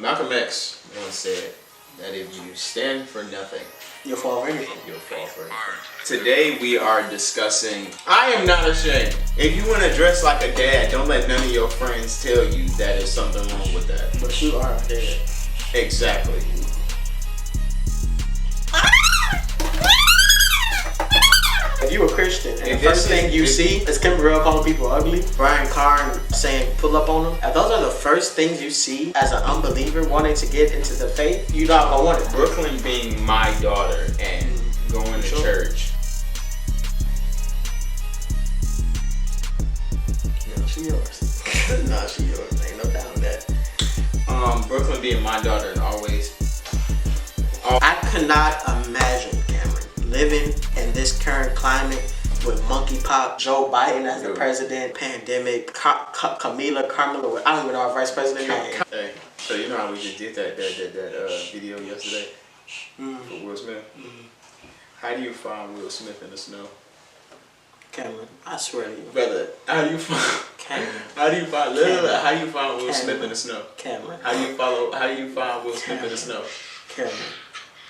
Malcolm X once said that if you stand for nothing, you'll fall for anything. You'll fall for anything. Today we are discussing, I am not ashamed. If you want to dress like a dad, don't let none of your friends tell you that there's something wrong with that. But you are a dad. Exactly. If you a Christian and the first thing you see is Kim Burrell calling people ugly, Brian Carn saying pull up on them, if those are the first things you see as an unbeliever wanting to get into the faith, you're not gonna want it. Brooklyn being my daughter and going to church. No, she yours. No, she yours. Ain't no doubt in that. Brooklyn being my daughter and always. I cannot imagine, Cameron, living in this current climate with monkeypox, Joe Biden as the president, pandemic, Kamala, I don't even know our vice president name. Hey, so you know how we just did that video yesterday for Will Smith? How do you find Will Smith in the snow? Cameron, I swear to you. Brother, how do you find Will Smith in the snow? Cameron. How do you find Will Smith in the snow? Cameron.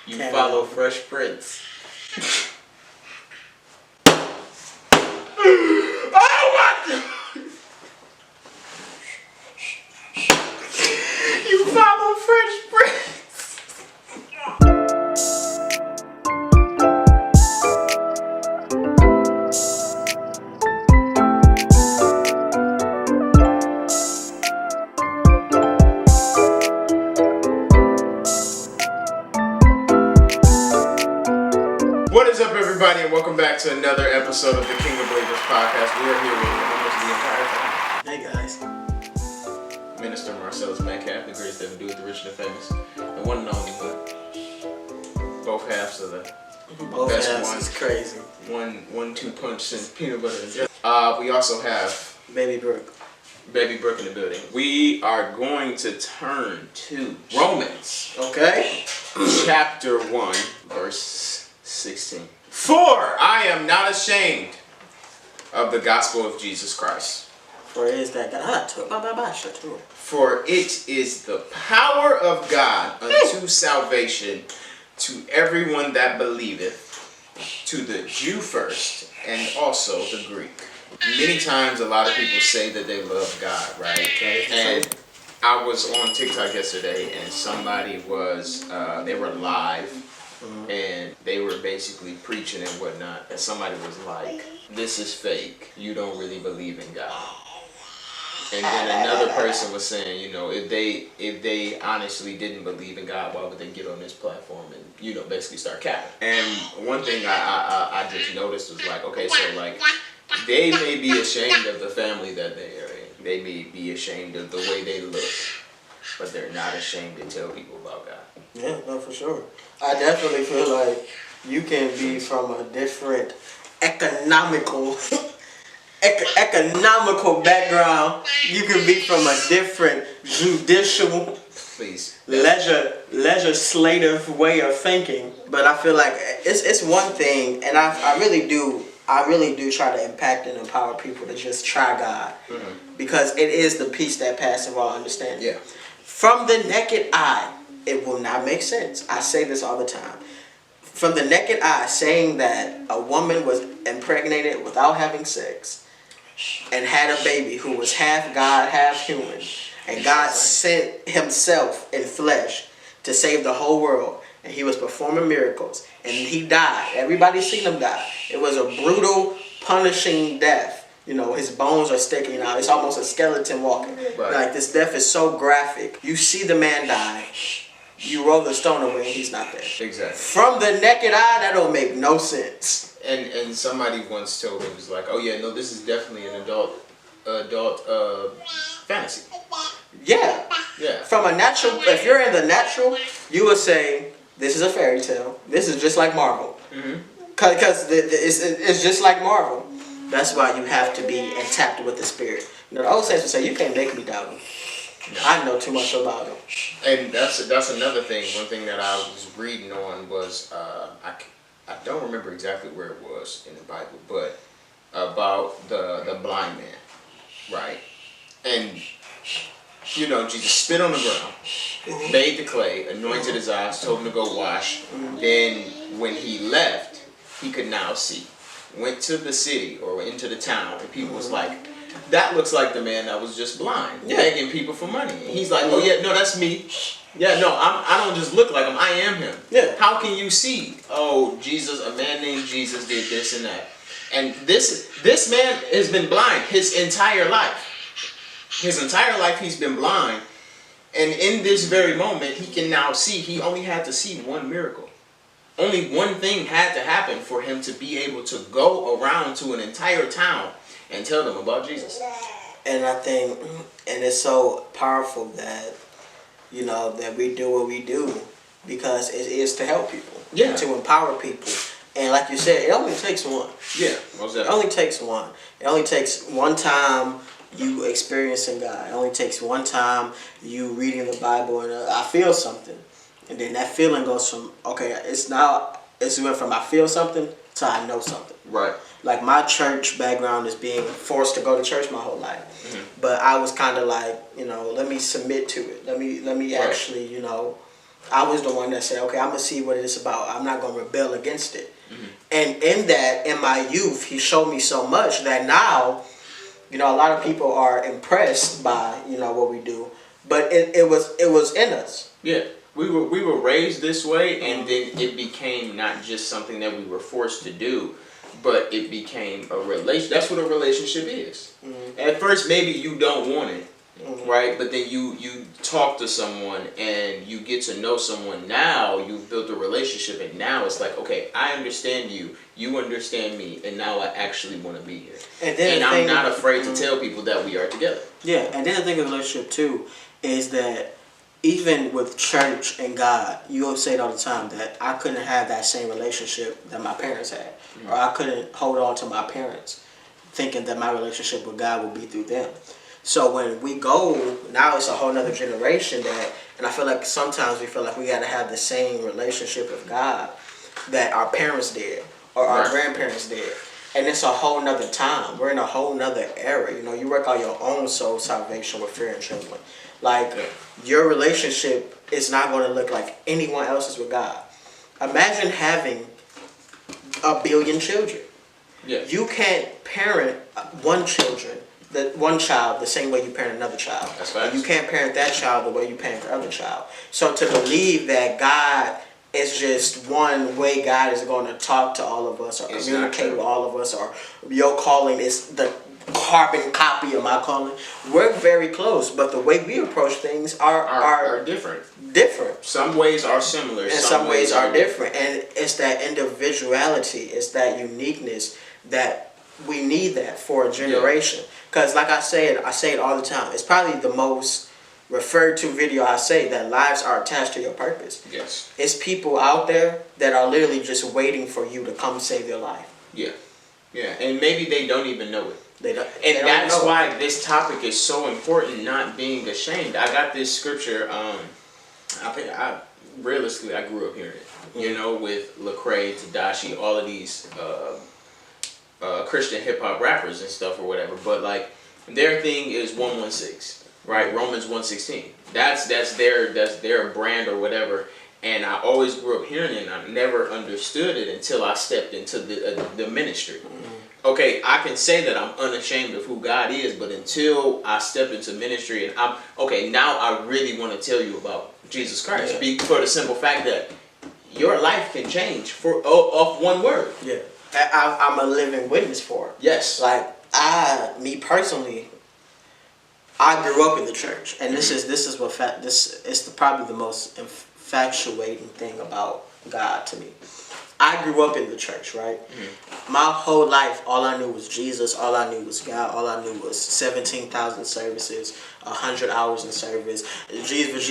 You follow Fresh Prince. Oh my God! You follow Fresh Prince. What is up, everybody, and welcome back to another episode of the King of Believers podcast. We are here with the entire family. Hey guys. Minister Marcellus Metcalf, the greatest ever do with the rich and the famous, the one and only, but both halves of the best one. Is crazy. One-two punch since peanut butter and jelly. We also have BIGBROOK in the building. We are going to turn to Romans. Okay. Chapter 1, verse 16. For I am not ashamed of the gospel of Jesus Christ. For it is that God. For it is the power of God unto salvation to everyone that believeth, to the Jew first, and also the Greek. Many times a lot of people say that they love God, right? And I was on TikTok yesterday and somebody was, they were live and they were basically preaching and whatnot. And somebody was like, this is fake. You don't really believe in God. And then another person was saying, you know, if they honestly didn't believe in God, why would they get on this platform and, you know, basically start capping? And one thing I just noticed was like, okay, so like, they may be ashamed of the family that they are in. They may be ashamed of the way they look, but they're not ashamed to tell people about God. Yeah, no, for sure. I definitely feel like you can be from a different economical background. You can be from a different judicial, legislative way of thinking. But I feel like it's one thing, and I really do try to impact and empower people to just try God. Because it is the peace that passes all understanding. Yeah. From the naked eye, it will not make sense. I say this all the time. From the naked eye, saying that a woman was impregnated without having sex and had a baby who was half God, half human, and God sent himself in flesh to save the whole world, and he was performing miracles, and he died. Everybody seen him die. It was a brutal, punishing death. You know, his bones are sticking out. It's almost a skeleton walking. Right. Like, this death is so graphic. You see the man die. You roll the stone away and he's not there. Exactly. From the naked eye, that don't make no sense. And somebody once told me, it was like, oh yeah, no, this is definitely an adult fantasy. Yeah. Yeah. From a natural, if you're in the natural, you would say, this is a fairy tale. This is just like Marvel. Because it's just like Marvel. That's why you have to be intact with the spirit. You know, the old saints would say, you can't make me doubt him. No. I know too much about him. And that's another thing. One thing that I was reading on was, I don't remember exactly where it was in the Bible, but about the blind man, right? And, you know, Jesus spit on the ground, bathed the clay, anointed his eyes, told him to go wash. Then when he left, he could now see. Went to the city or into the town, and people was like, that looks like the man that was just blind, begging people for money. And he's like, oh yeah, no, that's me. Yeah, no, I don't just look like him, I am him. Yeah. How can you see? Oh, Jesus, a man named Jesus did this and that. And this man has been blind his entire life. His entire life he's been blind. And in this very moment, he can now see. He only had to see one miracle. Only one thing had to happen for him to be able to go around to an entire town and tell them about Jesus. And I think, and it's so powerful that, you know, that we do what we do because it is to help people, to empower people. And like you said, it only takes one. Yeah, what's that? It only takes one. It only takes one time you experiencing God. It only takes one time you reading the Bible and I feel something. And then that feeling goes from, okay, it's went from I feel something to I know something. Right. Like my church background is being forced to go to church my whole life. Mm-hmm. But I was kind of like, you know, let me submit to it. Let me actually, you know, I was the one that said, okay, I'm going to see what it's about. I'm not going to rebel against it. Mm-hmm. And in that, in my youth, he showed me so much that now, you know, a lot of people are impressed by, you know, what we do. But it was in us. Yeah. We were raised this way, and then it became not just something that we were forced to do, but it became a relation. That's what a relationship is. Mm-hmm. At first, maybe you don't want it, right? But then you talk to someone and you get to know someone. Now you've built a relationship, and now it's like, okay, I understand you, you understand me, and now I actually want to be here. And I'm not afraid to tell people that we are together. Yeah, and then the thing of the relationship too is that even with church and God, you'll say it all the time that I couldn't have that same relationship that my parents had. Mm-hmm. Or I couldn't hold on to my parents thinking that my relationship with God would be through them. So when we go, now it's a whole nother generation and I feel like sometimes we feel like we got to have the same relationship with God that our parents did or our grandparents did. And it's a whole nother time. We're in a whole nother era. You know, you work out your own soul salvation with fear and trembling. Like, your relationship is not going to look like anyone else's with God. Imagine having 1 billion children. Yeah. You can't parent one child the same way you parent another child. That's right. You can't parent that child the way you parent the other child. So to believe that God is just one way God is going to talk to all of us or communicate with all of us, or your calling is the carbon copy of my calling. We're very close, but the way we approach things are different. Some ways are similar, and some ways are different. And it's that individuality, it's that uniqueness that we need that for a generation. Because like I say it all the time. It's probably the most referred to video I say, that lives are attached to your purpose. Yes. It's people out there that are literally just waiting for you to come save their life. Yeah. Yeah. And maybe they don't even know it. That's why this topic is so important, not being ashamed. I got this scripture, realistically, I grew up hearing it. You know, with Lecrae, Tadashi, all of these Christian hip-hop rappers and stuff or whatever. But, like, their thing is 116, right? Romans 1:16. That's their brand or whatever. And I always grew up hearing it, and I never understood it until I stepped into the ministry. Okay, I can say that I'm unashamed of who God is, but until I stepped into ministry and now I really want to tell you about Jesus Christ. For the simple fact that your life can change off one word. Yeah. I'm a living witness for it. Yes. Like, me personally, I grew up in the church, and this is probably the most infatuating thing about God to me. I grew up in the church, right? Mm-hmm. My whole life, all I knew was Jesus. All I knew was God. All I knew was 17,000 services, 100 hours in service. Jesus.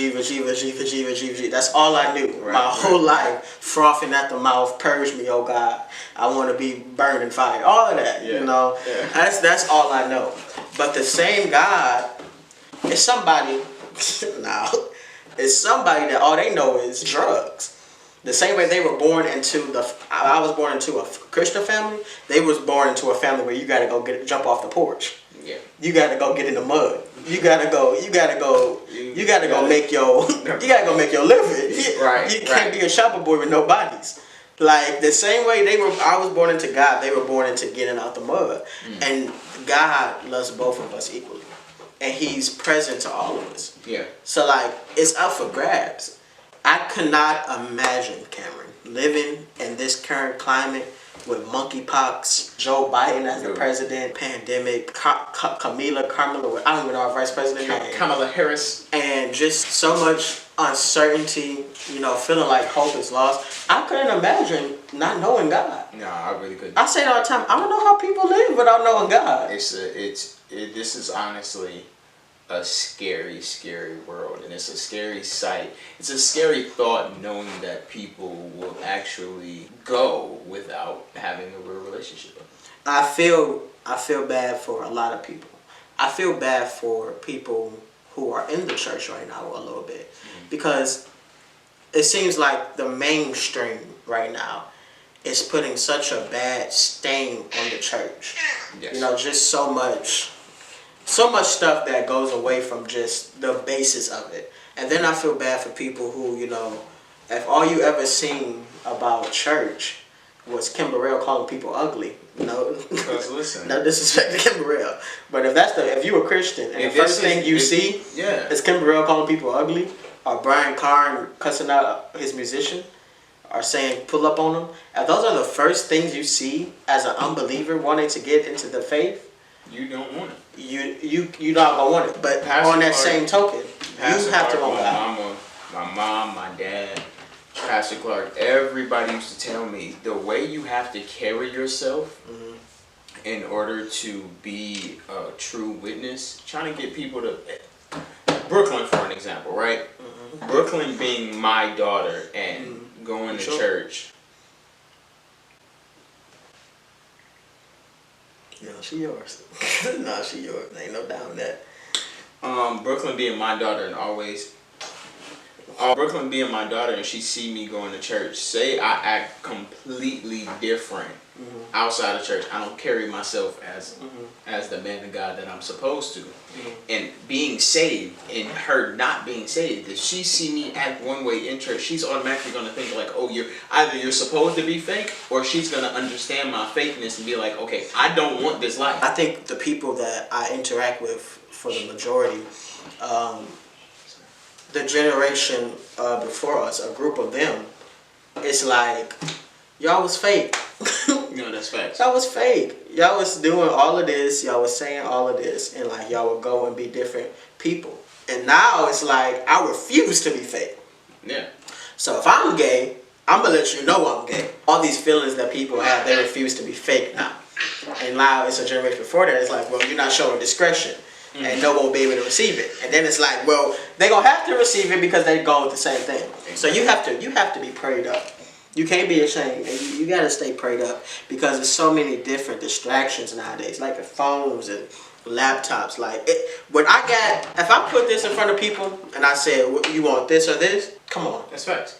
That's all I knew. Right, my whole life, frothing at the mouth, purge me, oh God. I want to be burned in fire. All of that, you know. Yeah. That's all I know. But the same God is somebody. It's somebody that all they know is drugs. The same way they were born I was born into a Christian family, they was born into a family where you got to go jump off the porch. Yeah. You got to go get in the mud. You gotta go make your living. Right. You can't be a shopper boy with no bodies. Like the same way I was born into God, they were born into getting out the mud. And God loves both of us equally. And He's present to all of us. Yeah. So like it's up for grabs. I could not imagine, Cameron, living in this current climate with monkeypox, Joe Biden as the president, pandemic, Kamala, I don't even know our vice president name. Kamala Harris. And just so much uncertainty, feeling like hope is lost. I couldn't imagine not knowing God. No, I really couldn't. I say it all the time. I don't know how people live without knowing God. This is honestly a scary, scary world, and it's a scary sight. It's a scary thought knowing that people will actually go without having a real relationship. I feel bad for a lot of people. I feel bad for people who are in the church right now a little bit, because it seems like the mainstream right now is putting such a bad stain on the church. Yes. Just so much stuff that goes away from just the basis of it. And then I feel bad for people who, if all you ever seen about church was Kim Burrell calling people ugly, listen. No disrespect to Kim Burrell, but if you a Christian and the first thing you see is Kim Burrell calling people ugly, or Brian Carn cussing out his musician, or saying pull up on him, if those are the first things you see as an unbeliever wanting to get into the faith, you don't want it. You not gonna want it. But on that same token, you have to want God. My mom, my dad, Pastor Clark, everybody used to tell me the way you have to carry yourself in order to be a true witness. Trying to get people to Brooklyn, for an example, right? Brooklyn being my daughter and going to church. No, she yours. No, she yours. Ain't no doubt in that. Brooklyn being my daughter and always... Brooklyn being my daughter and she see me going to church. Say I act completely different outside of church. I don't carry myself as the man of God that I'm supposed to. And being saved and her not being saved, if she see me act one way in church, she's automatically going to think like, oh, you're supposed to be fake, or she's going to understand my fakeness and be like, okay, I don't want this life. I think the people that I interact with for the majority, the generation before us, a group of them, it's like, y'all was fake. That's facts. Y'all was fake. Y'all was doing all of this. Y'all was saying all of this. And like, y'all would go and be different people. And now it's like, I refuse to be fake. Yeah. So if I'm gay, I'm going to let you know I'm gay. All these feelings that people have, they refuse to be fake now. And now it's a generation before that. It's like, well, you're not showing discretion. And no one will be able to receive it. And then it's like, well, they're going to have to receive it because they go with the same thing. So you have to be prayed up. You can't be ashamed. And you got to stay prayed up because there's so many different distractions nowadays, like the phones and laptops. Like, if I put this in front of people and I said, you want this or this? Come on. That's facts.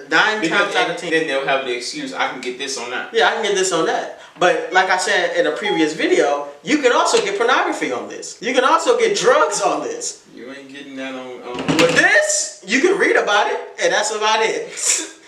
9 times out of 10. Then they'll have the excuse, I can get this on that. Yeah, I can get this on that. But like I said in a previous video, you can also get pornography on this. You can also get drugs on this. You ain't getting that on... With this, you can read about it, and that's about it.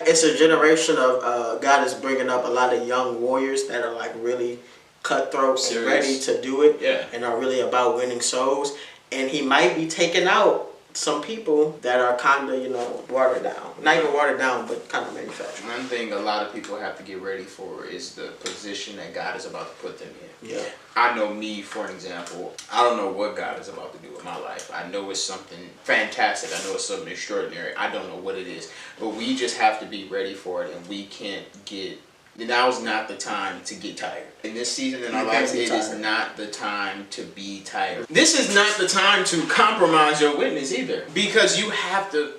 It's a generation of, God is bringing up a lot of young warriors that are like really cutthroat and ready to do it, and are really about winning souls. And he might be taking out some people that are kind of, watered down. Not even watered down, but kind of manufactured. One thing a lot of people have to get ready for is the position that God is about to put them in. Yeah. I know me, for an example, I don't know what God is about to do with my life. I know it's something fantastic. I know it's something extraordinary. I don't know what it is. But we just have to be ready for it, and we can't get... Now's not the time to get tired. In this season in our lives, it is not the time to be tired. This is not the time to compromise your witness either. Because you have to...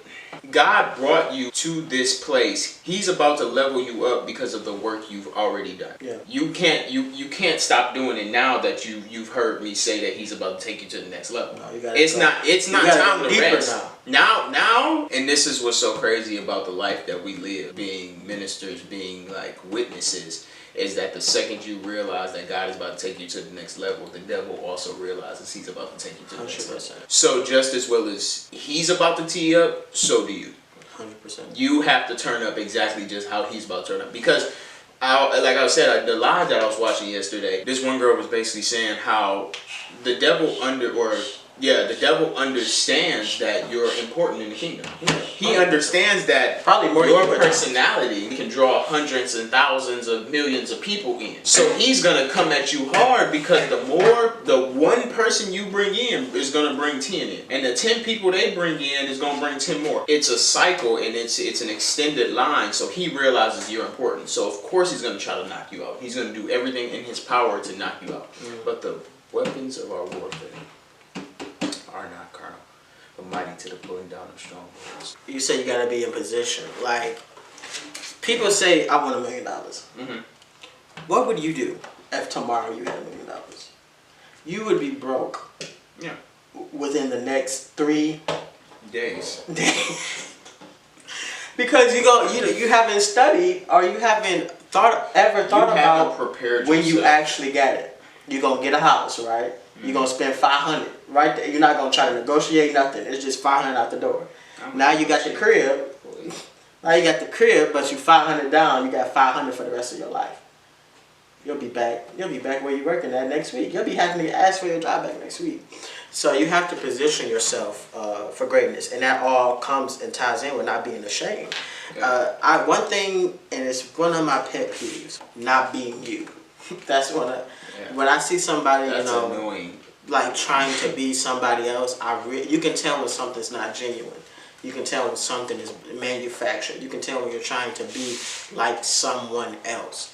God brought you to this place. He's about to level you up because of the work you've already done. Yeah. You can't stop doing it now that you've heard me say that he's about to take you to the next level. No, it's not time to rest. Now, and this is what's so crazy about the life that we live, being ministers, being like witnesses, is that the second you realize that God is about to take you to the next level, the devil also realizes he's about to take you to the next level. So just as well as he's about to tee up, so do you. 100%. You have to turn up exactly just how he's about to turn up. Because, like I said, the live that I was watching yesterday, this one girl was basically saying how the devil understands that you're important in the kingdom. Yeah. He understands that probably more your personality can draw hundreds and thousands of millions of people in. So he's gonna come at you hard because the one person you bring in is gonna bring 10 in, and the 10 people they bring in is gonna bring 10 more. It's a cycle, and it's an extended line. So he realizes you're important. So of course he's gonna try to knock you out. He's gonna do everything in his power to knock you out. But the weapons of our warfare are not carnal, but mighty to the pulling down of strongholds. You say you gotta be in position. Like, people say, I want $1 million. Mm-hmm. What would you do if tomorrow you had $1 million? You would be broke. Yeah. Within the next 3 days. Because you haven't studied, or you haven't thought about when you actually get it. You're gonna get a house, right? You're gonna spend $500 right there. You're not gonna try to negotiate nothing. It's just $500 out the door. Now you got the crib. Now you got the crib, but you $500 down. You got $500 for the rest of your life. You'll be back. You'll be back where you're working at next week. You'll be having to ask for your job back next week. So you have to position yourself for greatness, and that all comes and ties in with not being ashamed. Okay. One thing, and it's one of my pet peeves, not being you. That's one of. Yeah. When I see somebody, that's annoying. Like trying to be somebody else, you can tell when something's not genuine. You can tell when something is manufactured. You can tell when you're trying to be like someone else.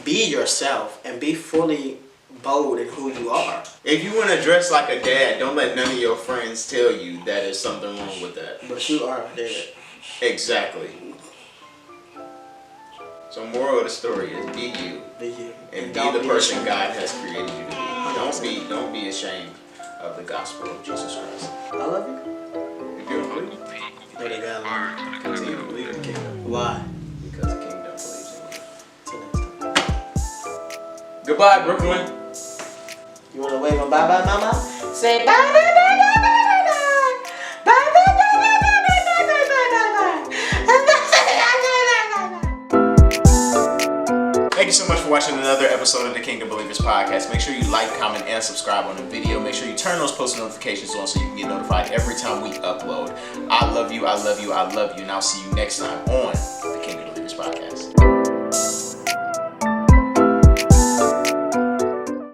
Be yourself and be fully bold in who you are. If you want to dress like a dad, don't let none of your friends tell you that there's something wrong with that. But you are a dad. Exactly. So moral of the story is be you. Be you. And be the person God has created you to be. Don't be ashamed of the gospel of Jesus Christ. I love you. If you don't believe it, but they gotta learn. Continue to believe in the kingdom. Why? Because the kingdom believes in you. Till next time. Goodbye, Brooklyn. You wanna wave a bye bye, mama? Say bye bye bye bye bye bye bye bye bye bye bye bye bye bye bye. Thank you so much for watching another episode of the Kingdom Believers Podcast. Make sure you like, comment, and subscribe on the video. Make sure you turn those post notifications on so you can get notified every time we upload. I love you, I love you, I love you, and I'll see you next time on the Kingdom Believers Podcast.